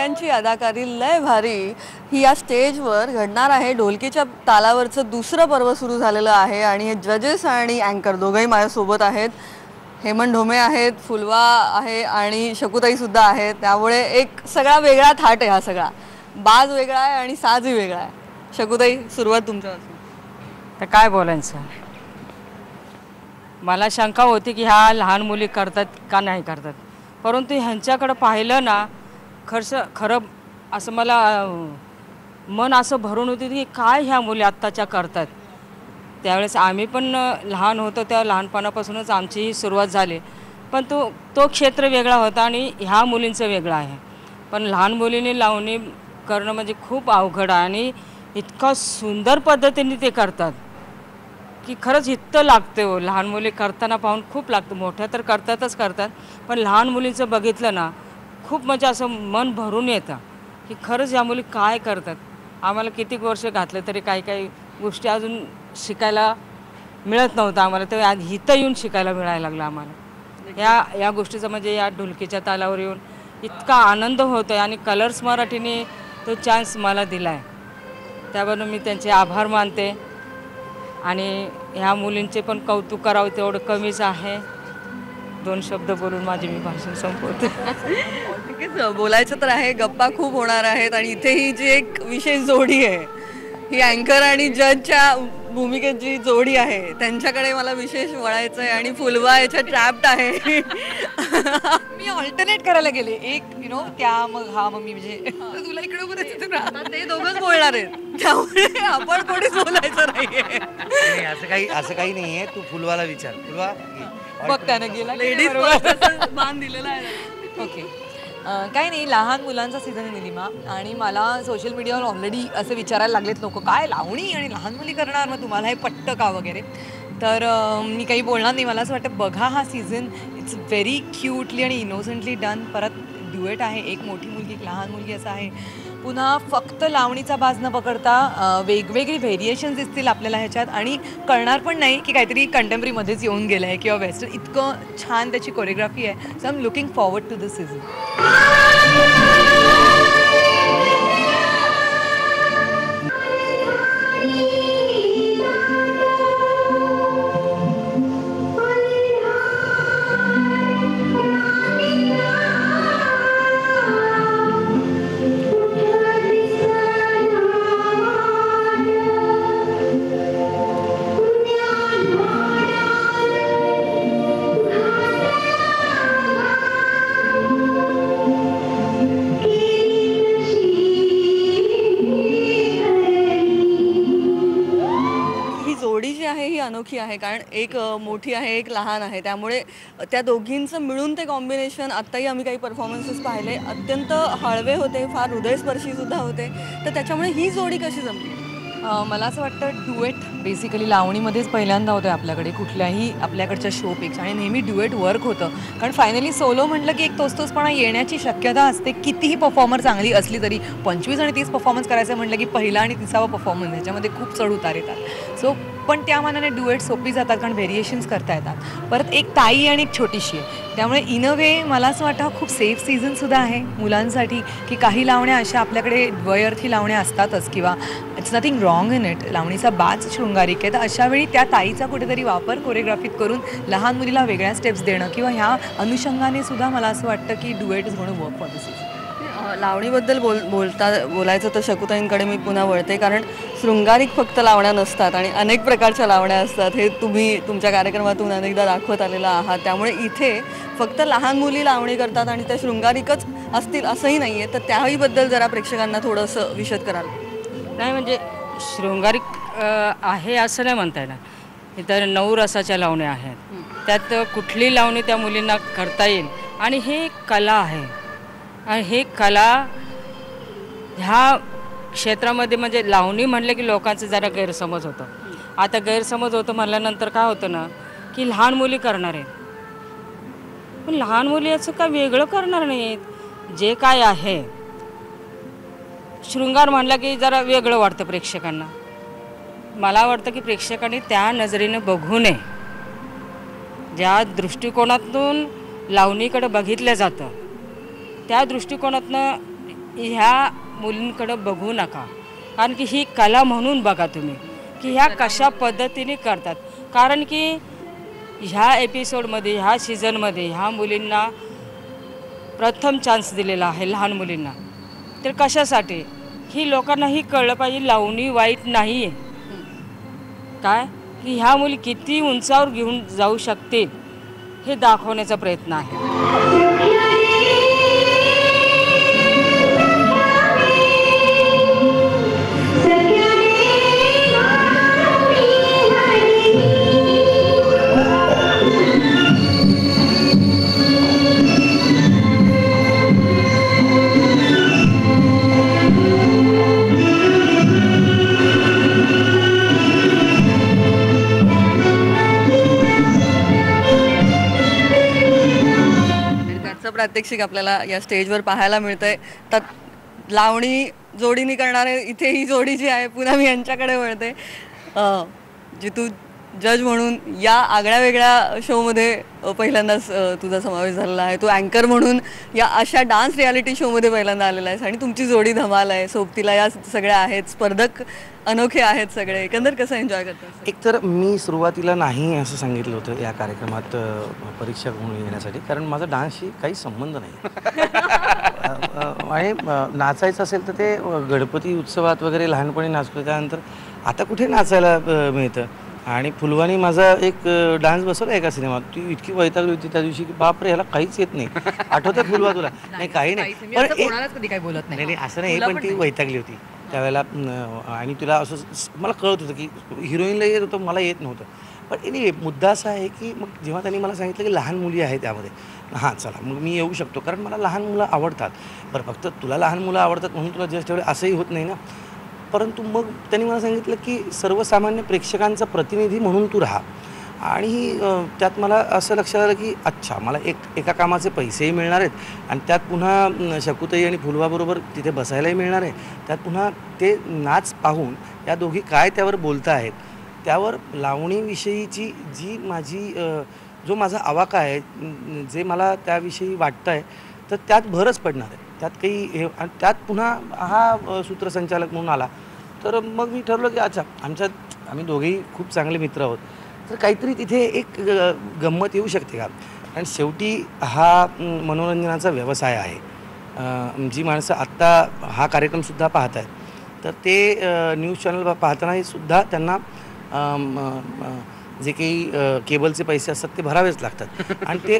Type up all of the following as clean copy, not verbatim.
सगळ्यांची अदाकारी लय भारी ही या स्टेजवर घडणार आहे। ढोलकीच्या तालावरचं दुसरं पर्व सुरू झालेलं आहे आणि हे जजेस आणि अँकर दोघंही माझ्यासोबत आहेत। हेमंत ढोमे आहेत, फुलवा आहे आणि शकुताई सुद्धा आहेत। त्यामुळे एक सगळा वेगळा थाट आहे, हा सगळा बाज वेगळा आहे आणि साजही वेगळा आहे। शकुताई, सुरुवात तुमच्यापासून। तर काय बोलायचं, मला शंका होती की ह्या लहान मुली करतात का नाही करतात, परंतु ह्यांच्याकडे पाहिलं ना खरं असं मला मन असं भरून होती की काय ह्या मुली आत्ताच्या करतात। त्यावेळेस आम्ही पण लहान होतो, त्या लहानपणापासूनच आमची सुरुवात झाली, पण तो क्षेत्र वेगळा होता आणि ह्या मुलींचं वेगळं आहे। पण लहान मुलींनी लावणी करणं म्हणजे खूप अवघड आहे आणि इतका सुंदर पद्धतीने ते करतात की खरंच इतकं लागते हो। लहान मुली करताना पाहून खूप लागतं, मोठ्या तर करतात, पण लहान मुलींचं बघितलं ना खूप म्हणजे असं मन भरून येतं की खरंच या मुली काय करतात। आम्हाला किती वर्ष घातलं तरी काही गोष्टी अजून शिकायला मिळत नव्हतं आम्हाला, तर इथं येऊन शिकायला मिळायला लागलं आम्हाला। या गोष्टीचा म्हणजे या ढोलकीच्या तालावर येऊन इतका आनंद होतो आहे आणि कलर्स मराठीने तो चान्स मला दिला आहे, त्याबद्दल मी त्यांचे आभार मानते। आणि ह्या मुलींचे पण कौतुक करावं तेवढं कमीच आहे। दोन शब्द बोलून माझे मी भाषण संपवते। ठीकच, बोलायचं तर आहे, गप्पा खूप होणार आहेत आणि इथे ही जी एक विशेष जोडी आहे, ही अँकर आणि जजच्या भूमिकेत जी जोडी आहे त्यांच्याकडे मला विशेष वळायचं आहे आणि फुलवा याच्या ट्रॅप्ड आहे। मी ऑल्टरनेट करायला गेले, एक त्या मग हा मग मी म्हणजे तुला इकडे बोलायचं, ते दोघंच बोलणार आहेत, त्यामुळे आपण कोणीच बोलायचं नाहीये। असं काही नाहीये, तू फुलवाला विचार। फुलवा बघ त्यानं गेला लेडीज मान दिलेला आहे। ओके, काही नाही, लहान मुलांचा सीझन आहे निलिमा, आणि मला सोशल मीडियावर ऑलरेडी असं विचारायला लागलेत लोक, काय लावणी आणि लहान मुली करणार, मग तुम्हाला हे पटतं का वगैरे। तर मी काही बोलणार नाही, मला असं वाटतं बघा हा सीझन, इट्स व्हेरी क्यूटली आणि इनोसंटली डन। परत ड्युएट आहे, एक मोठी मुलगी एक लहान मुलगी असं आहे। पुन्हा फक्त लावणीचा बाज न पकडता वेगवेगळी व्हेरिएशन्स दिसतील आपल्याला ह्याच्यात, आणि कळणार पण नाही की काहीतरी कंटेम्पररीमध्येच येऊन गेलं आहे किंवा वेस्टर्न, इतकं छान त्याची कोरिओग्राफी आहे। So I am looking forward to the season. अनोखी आहे, कारण एक मोठी आहे एक लहान आहे, त्यामुळे त्या दोघींचं मिळून ते कॉम्बिनेशन आत्ताही आम्ही काही परफॉर्मन्सेस पाहिले, अत्यंत हळवे होते, फार हृदयस्पर्शी सुद्धा होते। तर त्याच्यामुळे ही जोडी कशी जमली? मला असं वाटतं ड्युएट बेसिकली लावणीमध्येच पहिल्यांदा होतं आपल्याकडे, कुठल्याही आपल्याकडच्या शोपेक्षा, आणि नेहमी ड्युएट वर्क होतं, कारण फायनली सोलो म्हटलं की एक तोचपणा येण्याची शक्यता असते, कितीही परफॉर्मर चांगली असली तरी। 25 आणि 30 परफॉर्मन्स करायचं म्हटलं की पहिला आणि 30वा परफॉर्मन्स ह्याच्यामध्ये खूप चढ उतार येतात। सो पण त्या मानाने ड्युएट सोपी जातात, कारण व्हेरिएशन्स करता येतात। परत एक ताई आणि एक छोटीशी आहे, त्यामुळे इन अ वे मला असं वाटतं खूप सेफ सीझनसुद्धा आहे मुलांसाठी, की काही लावण्या अशा आपल्याकडे द्वयर्थी लावण्या असतातच, किंवा it's nothing wrong in it, लावणीचा बाज शृंगारिक आहे, तर अशावेळी त्या ताईचा कुठेतरी वापर कोरिओग्राफीत करून लहान मुलीला वेगळ्या स्टेप्स देणं, किंवा ह्या अनुषंगाने सुद्धा मला असं वाटतं की duet is going to work for this season. लावणीबद्दल बोलायचं तर शकुताईंकडे मी पुन्हा वळते, कारण शृंगारिक फक्त लावण्या नसतात आणि अनेक प्रकारच्या लावण्या असतात, हे तुम्ही तुमच्या कार्यक्रमातून अनेकदा दाखवत आलेला आहात। त्यामुळे इथे फक्त लहान मुली लावणी करतात आणि त्या शृंगारिकच असतील असंही नाही आहे, तर त्याहीबद्दल जरा प्रेक्षकांना थोडंसं विशद कराल? नाही, म्हणजे शृंगारिक आहे असं नाही म्हणता येणार, इतर 9 रसाच्या लावण्या आहेत, त्यात कुठली लावणी त्या मुलींना करता येईल, आणि हे कला आहे, आणि हे कला ह्या क्षेत्रामध्ये म्हणजे लावणी म्हटलं की लोकांचं जरा गैरसमज होतं। आता गैरसमज होतं म्हटल्यानंतर काय होतं ना की लहान मुली करणार आहेत, पण लहान मुली असं काय वेगळं करणार नाहीत, जे काय आहे शृंगार म्हणलं की जरा वेगळं वाटतं प्रेक्षकांना। मला वाटतं की प्रेक्षकांनी त्या नजरेने बघू नये, ज्या दृष्टिकोनातून लावणीकडे बघितलं जातं त्या दृष्टिकोनातनं ह्या मुलींकडं बघू नका, कारण की ही कला म्हणून बघा तुम्ही की ह्या कशा पद्धतीने करतात. कारण की ह्या एपिसोडमध्ये, ह्या सीझनमध्ये ह्या मुलींना प्रथम चान्स दिलेला आहे, लहान मुलींना. तर कशासाठी? ही लोकांनाही कळलं पाहिजे लावणी वाईट नाही आहे, काय की ह्या मुली किती उंचावर घेऊन जाऊ शकतील हे दाखवण्याचा प्रयत्न आहे. प्रात्यक्षिक आपल्याला या स्टेजवर पाहायला मिळतंय. तर लावणी जोडीने करणारे इथे ही जोडी जी आहे, पुन्हा मी यांच्याकडे वळते. जितू जज म्हणून या आगळ्या वेगळ्या शोमध्ये पहिल्यांदाच तुझा समावेश झालेला आहे. तू अँकर म्हणून या अशा डान्स रियालिटी शोमध्ये पहिल्यांदा आलेला आहेस आणि तुमची जोडी धमाल आहे. सोबतीला या सगळ्या आहेत, स्पर्धक अनोखे आहेत सगळे. एकंदर कसं एन्जॉय करतात? एकतर मी सुरुवातीला नाही असं सांगितलं होतं या कार्यक्रमात परीक्षक म्हणून येण्यासाठी, कारण माझा डान्सशी काही संबंध नाही. आणि नाचायचं असेल तर ते गणपती उत्सवात वगैरे लहानपणी नाचतो, त्यानंतर आता कुठे नाचायला मिळतं. आणि फुलवानी माझा एक डान्स बसवला एका सिनेमात. ती इतकी वैतागली होती त्या दिवशी की बापरे ह्याला काहीच येत नाही. आठवतं फुलवा तुला? नाही काही नाही, पण कधी काही बोलत नाही असं नाही, पण ती वैतागली होती त्यावेळेला. आणि तुला असं मला कळत होतं की हिरोईनला येत होतं, मला येत नव्हतं. पण एनी मुद्दा असा आहे की मग जेव्हा त्यांनी मला सांगितलं की लहान मुली आहेत त्यामध्ये, हां चला मग मी येऊ शकतो, कारण मला लहान मुलं आवडतात. बरं फक्त तुला लहान मुलं आवडतात म्हणून तुला जस्ट ठेवलं असंही होत नाही ना. परंतु मग त्यांनी मला सांगितलं की सर्वसामान्य प्रेक्षकांचा प्रतिनिधी म्हणून तू राहा. आणि त्यात मला असं लक्षात आलं की अच्छा, मला एका कामाचे पैसेही मिळणार आहेत आणि त्यात पुन्हा शकुताई आणि फुलवाबरोबर तिथे बसायलाही मिळणार आहे. त्यात पुन्हा ते नाच पाहून या दोघी काय त्यावर बोलता आहेत, त्यावर लावणीविषयीची जी माझी जो माझा आवाका आहे, जे मला त्याविषयी वाटतं आहे, तर त्यात भरच पडणार आहे. त्यात काही हे, आणि त्यात पुन्हा हा सूत्रसंचालक म्हणून आला. तर मग मी ठरवलं की अच्छा, आम्ही दोघेही खूप चांगले मित्र आहोत, तर काहीतरी तिथे एक गंमत येऊ शकते का. आणि शेवटी हा मनोरंजनाचा व्यवसाय आहे. जी माणसं आत्ता हा कार्यक्रमसुद्धा पाहत आहेत, तर ते न्यूज चॅनल पाहतानाही सुद्धा त्यांना जे काही केबलचे पैसे असतात ते भरावेच लागतात. आणि ते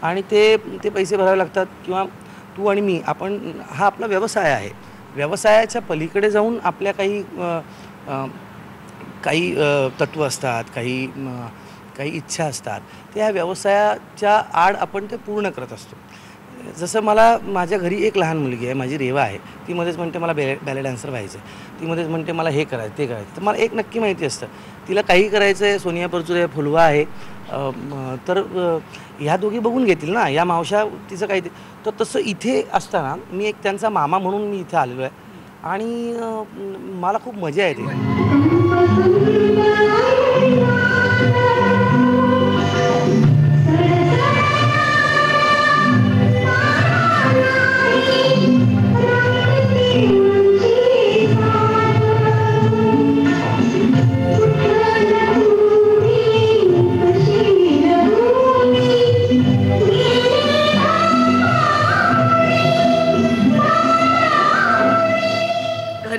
आणि ते पैसे भरावे लागतात. किंवा तू आणि मी, आपण हा आपला व्यवसाय आहे. व्यवसायाच्या पलीकडे जाऊन आपल्या काही तत्त्व असतात, काही इच्छा असतात, ते ह्या व्यवसायाच्या आड आपण ते पूर्ण करत असतो. जसं मला माझ्या घरी एक लहान मुलगी आहे, माझी रेवा आहे. ती मध्येच म्हणते मला बॅले डान्सर व्हायचं आहे, ती मध्येच म्हणते मला हे करायचं ते करायचं. तर मला एक नक्की माहिती असतं, तिला काही करायचं आहे. सोनिया परचुरे, फुलवा आहे, तर ह्या दोघी बघून घेतील ना, या मावशा तिचं काही. तर तसं इथे असताना मी एक त्यांचा मामा म्हणून मी इथे आलेलो आहे आणि मला खूप मजा येते.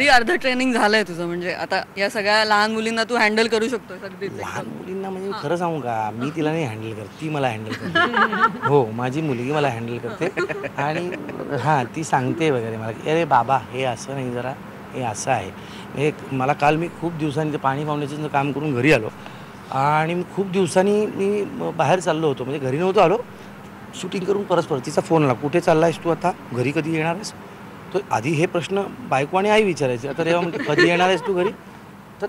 अर्ध ट्रेनिंग झालंय तुझं, म्हणजे आता या सगळ्या लहान मुलींना तू हँडल करू शकतो. अगदी लहान मुलींना म्हणजे खरं सांगू का, मी तिला नाही हँडल करत, ती मला हँडल करते. हो, माझी मुलगी मला हँडल करते. आणि हां, ती सांगते वगैरे मला की अरे बाबा हे असं नाही, जरा हे असं आहे. मला काल मी खूप दिवसांनी पाणी फाउंडेशनचं काम करून घरी आलो आणि खूप दिवसांनी मी बाहेर चाललो होतो, म्हणजे घरी नव्हतो आलो, शूटिंग करून परस्पर तिचा फोन आला, कुठे चालला आहेस तू आता, घरी कधी येणार आहेस. तर आधी हे प्रश्न बायको आणि आई विचारायचे. आता रेवा म्हणते कधी येणार आहेस तू घरी. तर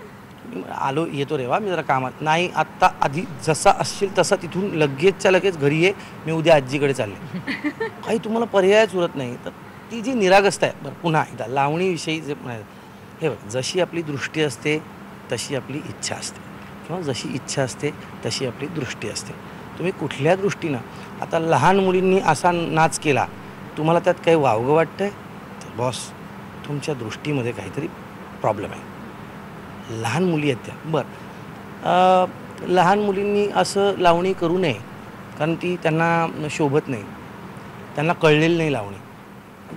आलो, येतो रेवा, मी जरा कामात नाही. आत्ता आधी जसा असशील तसा तिथून लगेचच्या लगेच घरी ये, मी उद्या आजीकडे चालले. काही तुम्हाला पर्यायच उरत नाही. तर ती जी निरागसता आहे. बरं, पुन्हा एकदा लावणीविषयी जे हे बघ, जशी आपली दृष्टी असते तशी आपली इच्छा असते, किंवा जशी इच्छा असते तशी आपली दृष्टी असते. तुम्ही कुठल्या दृष्टीनं, आता लहान मुलींनी असा नाच केला, तुम्हाला त्यात काही वावगं वाटतं आहे, बॉस तुमच्या दृष्टीमध्ये काहीतरी प्रॉब्लेम आहे, लहान मुली आहेत त्या. बरं, लहान मुलींनी असं लावणी करू नये, कारण ती त्यांना शोभत नाही, त्यांना कळलेलं नाही लावणी.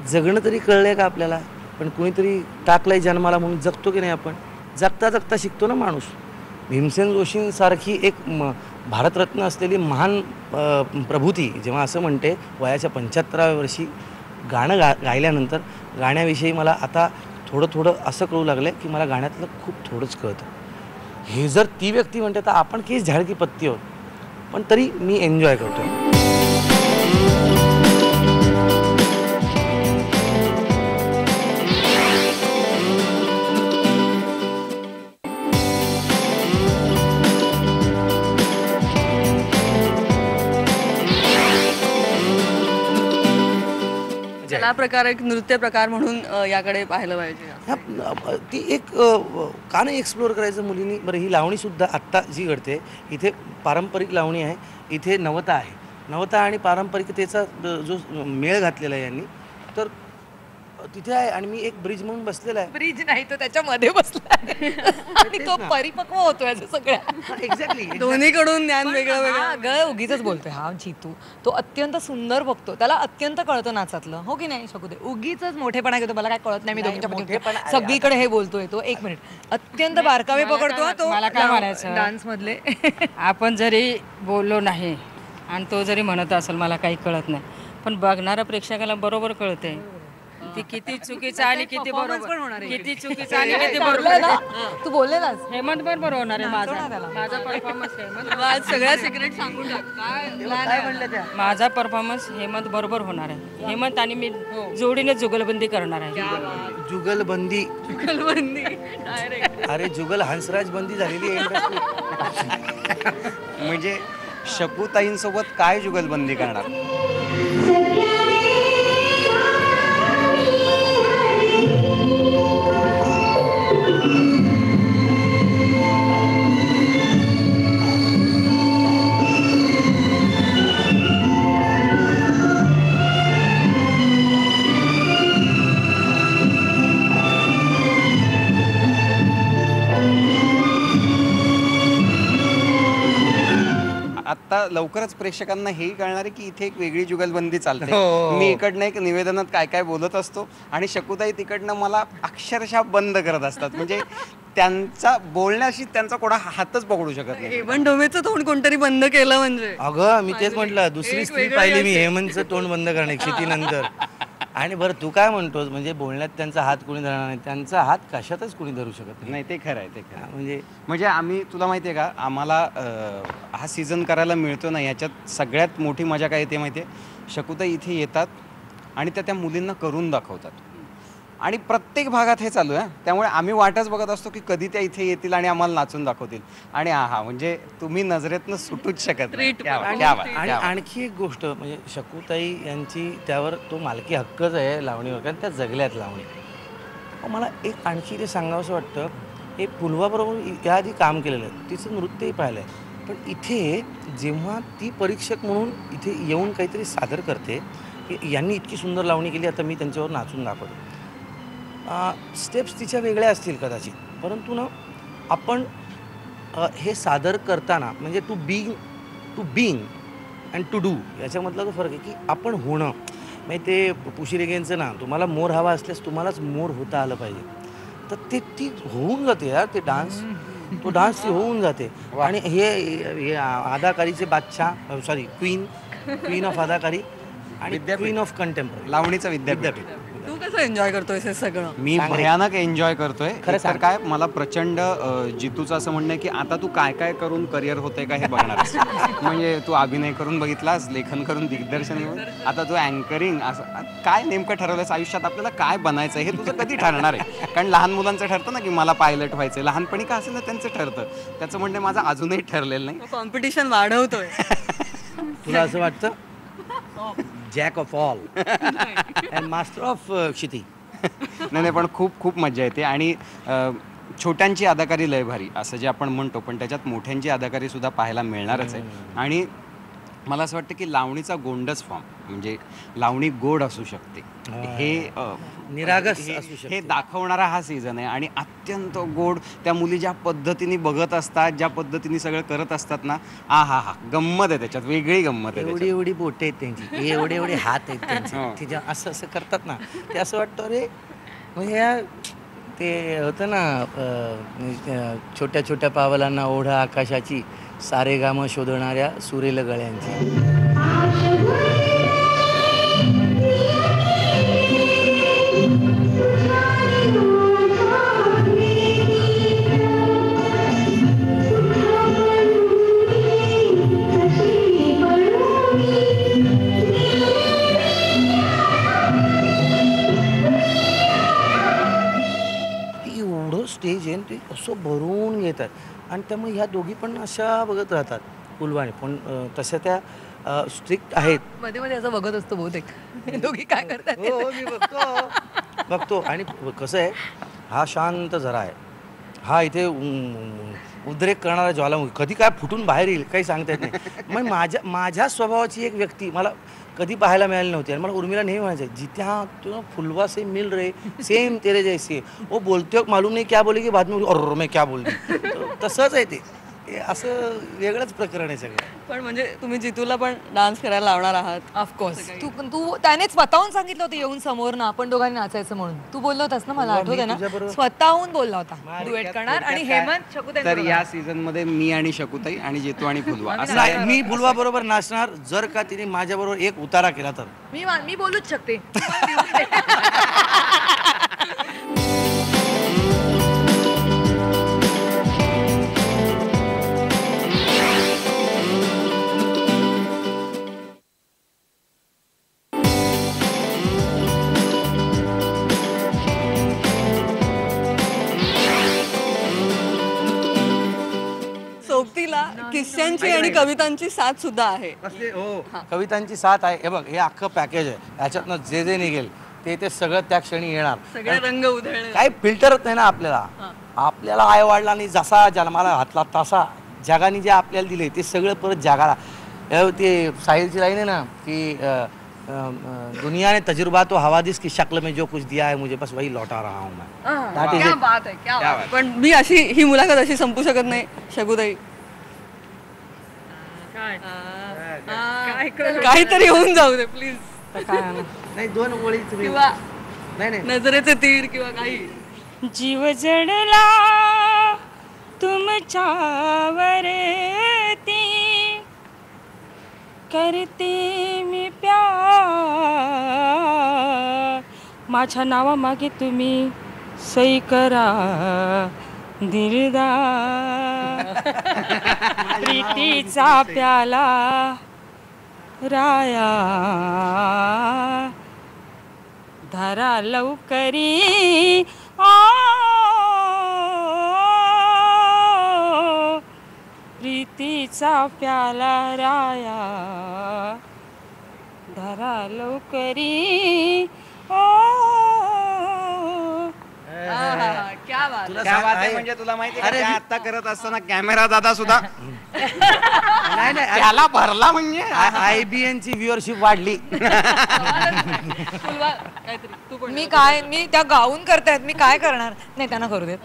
जगणं तरी कळलं आहे का आपल्याला? पण कुणीतरी टाकलं आहे जन्माला म्हणून जगतो की नाही आपण? जगता जगता शिकतो ना माणूस. भीमसेन जोशींसारखी एक भारतरत्न असलेली महान प्रभूती जेव्हा असं म्हणते वयाच्या 75व्या वर्षी गाणं गायल्यानंतर, गाण्याविषयी मला आता थोडं थोडं असं कळू लागलं की मला गाण्यातलं खूप थोडंच कळतं. हे जर ती व्यक्ती म्हणते तर आपण केस झाड की पत्ती आहोत, पण तरी मी एन्जॉय करतो. कला प्रकार, एक नृत्य प्रकार म्हणून याकडे पाहिलं पाहिजे. ती एक का नाही एक्सप्लोअर करायचं मुलींनी? बरं, ही लावणीसुद्धा आत्ता जी घडते इथे पारंपरिक लावणी आहे, इथे नवता आहे. नवता आणि पारंपरिकतेचा जो मेळ घातलेला आहे यांनी, तर तिथे आहे. आणि मी एक ब्रिज म्हणून बसलेला आहे. ब्रिज नाही तो त्याच्यामध्ये बसला आणि तो परिपक्व होतोय असं सगळ्या. एक्झॅक्टली. दोन्हीकडून ज्ञान वेगळं वेगळं. अगं उगीच बोलतोय हा जितू, तो अत्यंत सुंदर बघतो, त्याला अत्यंत कळतं नाचातलं, हो की नाही शकू दे. उगीच मोठेपणा घेतो, मला काय कळत नाही, मी दोघींच्या सगळीकडे हे बोलतोय. तो 1 मिनिट अत्यंत बारकावे पकडतो तो. मला काय म्हणायचं, डान्स मधले आपण जरी बोललो नाही आणि तो जरी म्हणत असेल मला काही कळत नाही, पण बघणाऱ्या प्रेक्षकाला बरोबर कळते ती किती चुकीचं आणि किती बरोबर, किती चुकीचं आणि किती बरोबर. तू बोलले ना हेमंत बरोबर होणार आहे माझा परफॉर्मन्स. हेमंत सगळ्या सिक्रेट सांगून टाक. काय म्हणलं त्या? माझा परफॉर्मन्स हेमंत बरोबर होणार आहे. हेमंत आणि मी जोडीने जुगलबंदी करणार आहे. जुगलबंदी? अरे जुगल हंसराज बंदी झालेली आहे. म्हणजे शकूताईंसोबत काय जुगलबंदी करणार? आता लवकरच प्रेक्षकांना हेही कळणार आहे की इथे एक वेगळी जुगलबंदी चालते. मी इकडनं एक निवेदनात काय काय बोलत असतो आणि शकूताई तिकडनं मला अक्षरशः बंद करत असतात. म्हणजे त्यांचा बोलण्याशी त्यांचा कोणा हातच पकडू शकत नाही. हेमंत ढोमेचं तोंड कोणतरी बंद केलं म्हणजे. अगं मी तेच म्हटलं, दुसरी स्त्री पाहिली मी हेमंतचं तोंड बंद करणे क्षितीनंतर. आणि बरं तू काय म्हणतोस, म्हणजे बोलण्यात त्यांचा हात कोणी धरणार नाही, त्यांचा हात कशातच कोणी धरू शकत नाही. ते खरं आहे, ते खरं आहे. म्हणजे आम्ही, तुला माहिती आहे का, आम्हाला हा सीझन करायला मिळतो ना, याच्यात सगळ्यात मोठी मजा काय येते माहिती आहे? शकूताई इथे येतात आणि त्या मुलींना करून दाखवतात. आणि प्रत्येक भागात हे चालू आहे. त्यामुळे आम्ही वाटच बघत असतो की कधी त्या इथे येतील आणि आम्हाला नाचून दाखवतील. आणि हा म्हणजे तुम्ही नजरेतनं सुटूच शकत नाही. आणि आणखी एक गोष्ट म्हणजे शकूताई यांची त्यावर तो मालकी हक्कच आहे लावणीवर, कारण त्या जगल्यात लावणी. मला एक आणखी ते सांगावंसं वाटतं, हे फुलवाबरोबर याआधी काम केलेलं आहे, तिचं नृत्यही पाहिलं आहे. पण इथे जेव्हा ती परीक्षक म्हणून इथे येऊन काहीतरी सादर करते, यांनी इतकी सुंदर लावणी केली, आता मी त्यांच्यावर नाचून दाखवतो. स्टेप्स तिच्या वेगळ्या असतील कदाचित, परंतु ना आपण हे सादर करताना म्हणजे to being and to do याच्यामधला जो फरक आहे की आपण होणं. म्हणजे ते पुशी रेगेंचं ना, तुम्हाला मोर हवा असल्यास तुम्हालाच मोर होता आलं पाहिजे, तर ती होऊन जाते यार. ते डान्स ती होऊन जाते. आणि हे अदाकारीचे बादशाह, सॉरी क्वीन ऑफ अदाकारी आणि क्वीन ऑफ कंटेम्पररी, लावणीचं विद्यापीठ. तू कसं एन्जॉय करतोय हे सगळं? मी भयानक एन्जॉय करतोय. खरं काय, मला प्रचंड जितूचं असं म्हणणं आहे की आता तू काय काय करून करिअर होतंय का हे बघणार. म्हणजे तू अभिनय करून बघितलास, लेखन करून, दिग्दर्शन करून, आता तू अँकरिंग, असं काय नेमकं ठरवलंयस आयुष्यात? आपल्याला काय बनायचं हे तुझं कधी ठरणार आहे? कारण लहान मुलांचं ठरतं ना की मला पायलट व्हायचं, लहानपणी का असेल ना त्यांचं ठरतं. त्याचं म्हणणं माझं अजूनही ठरलेलं नाही. कॉम्पिटिशन वाढवतोय. तुला असं वाटतं? Jack of all and master of Kshiti. नाही, पण खूप खूप मजा येते. आणि छोट्यांची अदाकारी लय भारी असं जे आपण म्हणतो, पण त्याच्यात मोठ्यांची अदाकारी सुद्धा पाहायला मिळणारच आहे. आणि मला असं वाटतं की लावणीचा गोंडस फॉर्म म्हणजे लावणी गोड असू शकते हे निरागस हे- असू शकते. हे दाखवणारा हा सीझन आहे आणि अत्यंत गोड. त्या मुली ज्या पद्धतीने बघत असतात, ज्या पद्धतीने सगळं करत असतात ना, हा गंमत आहे त्याच्यात, वेगळी गंमत आहे एवढी त्याच्यात. एवढी बोटे आहेत त्यांची, एवढे एवढे हात आहेत त्यांचे, हो. ते जेव्हा असं असं करतात ना, ते असं वाटतं अरे म्हणजे ह्या ते होतं ना छोट्या छोट्या पावलांना ओढा आकाशाची, सारे गामं शोधणाऱ्या सुरेल गळ्यांची. एवढं स्टेज आहे ते असं भरून घेतात आणि त्यामुळे ह्या दोघी पण अशा बघत राहतात फुलवाणी पण तशा त्या स्ट्रिक्ट आहेत. मध्ये मध्ये असं बघत असतो बहुतेक हे दोघी काय करतात ते. हो मी बघतो आणि कसं आहे हा शांत झरा आहे, हा इथे उद्रेक करणारा ज्वालामुखी कधी काय फुटून बाहेर येईल काही सांगता येत नाही. मग माझ्या स्वभावाची एक व्यक्ती मला कधी पाहायला मिळाली नव्हती आणि मला उर्मिला नेहमी म्हणायचं जिथे हा तू फुलवा से मिल रहे सेम तेरे जैसे वो बोलते हो मालूम नहीं क्या बोलेगी बाद में और मैं क्या बोल दी. तसंच आहे ते असं वेगळंच प्रकरण आहे सगळं. पण म्हणजे तुम्ही जितूला पण डान्स करायला लावणार आहात. ऑफकोर्स तू त्याने स्वतःहून सांगितलं होतं येऊन समोर ना आपण दोघांनी नाचायचं म्हणून. तू बोलला होतास ना, मला मी आठवत आहे ना, तुझ्याबरोबर- स्वतःहून बोलला होता मार डुएट क्या करणार आणि थोडक्यात काय? हेमंत शकू तर या सीझन मध्ये मी आणि शकुताई आणि जितू आणि फुलवा असं नाही, आहे. मी फुलवा बरोबर नाचणार जर का तिने माझ्याबरोबर एक उतारा केला तर. मी बोलूच शकते. सोबतीला किस्स्यांची आणि कवितांची साथ सुद्धा आहे. कवितांची साथ आहे. हे बघ हे अख्खं पॅकेज आहे, याच्यातनं जे जे निघेल ते सगळं त्या क्षणी येणार. सगळे रंग उधळले. काही फिल्टरच नाही ना आपल्याला. आपल्याला आय वाढला आणि जसा जन्माला घातला तसा जगाने जे आपल्याला दिले ते सगळं परत जगाला. ते साहिलची लाईन आहे ना की दुनिया ने तजुर्बा तो हवादिस की शक्ल में जो कुछ दिया है मुझे बस वही लौटा रहा हूँ मैं. That is क्या it. बात आहे, क्या बात आहे. पण मी ही मुलाखत अशी संपू शकत नाही. शकुताई काहीतरी होऊन जाऊ दे प्लीज. नाही दोन ओळी तुम्ही किंवा नाही नाही नजरेचे तीर किंवा काही. जीव जडला तुमच्यावरती करते मी प्यार, माझ्या नावामागे तुम्ही सही करा दिलदार, प्रीतीचा प्याला राया धरा लवकरी प्रीतीचा प्याला राया धरा लवकरी क्या बात. तुला त्या सांग- बात आहे आहे. म्हणजे तुला माहिती अरे आहे आता करत असताना कॅमेरा दादा सुद्धा नाही नाही त्याला भरला म्हणजे IBN ची व्ह्युअरशिप वाढली. फुलवा काहीतरी तू पण. मी त्या गाऊन करतायत, मी काय करणार. नाही त्यांना करू देत.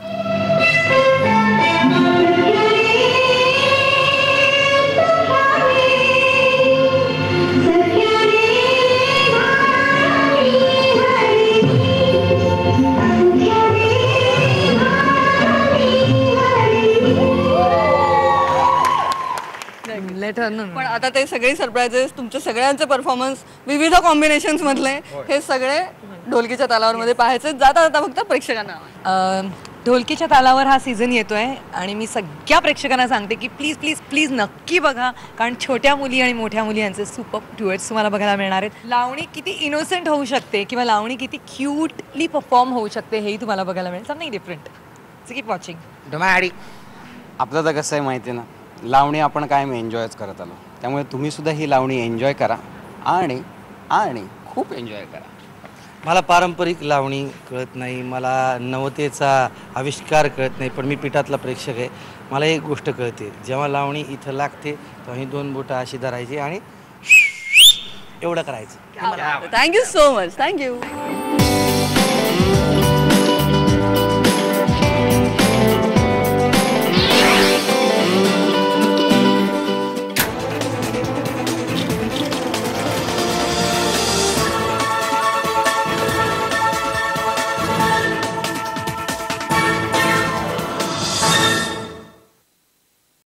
पण आता ते सगळे सरप्राइजेस तुमच्या सगळ्यांचे परफॉर्मन्स विविध कॉम्बिनेशन्स मधले हे सगळे ढोलकीच्या तालावर मध्ये पाहायचे. जाता जाता फक्त प्रेक्षकांना ढोलकीच्या तालावर हा सीझन येतोय आणि मी सगळ्या प्रेक्षकांना सांगते की प्लीज प्लीज प्लीज नक्की बघा, कारण छोट्या मुली आणि मोठ्या मुली यांचे सुपर ड्युएट्स तुम्हाला बघायला मिळणार आहेत. लावणी किती इनोसेंट होऊ शकते किंवा लावणी किती क्यूटली परफॉर्म होऊ शकते हेही तुम्हाला बघायला मिळेल. Something different. So keep watching. आपलं तर कसं आहे माहिती आहे ना, लावणी आपण कायम एन्जॉयच करत आलो, त्यामुळे तुम्ही सुद्धा ही लावणी एन्जॉय करा आणि खूप एन्जॉय करा. मला पारंपरिक लावणी कळत नाही, मला नवतेचा आविष्कार कळत नाही, पण मी पिठातला प्रेक्षक आहे. मला एक गोष्ट कळते, जेव्हा लावणी इथं लागते तेव्हा ही 2 बोटं अशी धरायची आणि एवढं करायचं. Thank you so much. थँक्यू.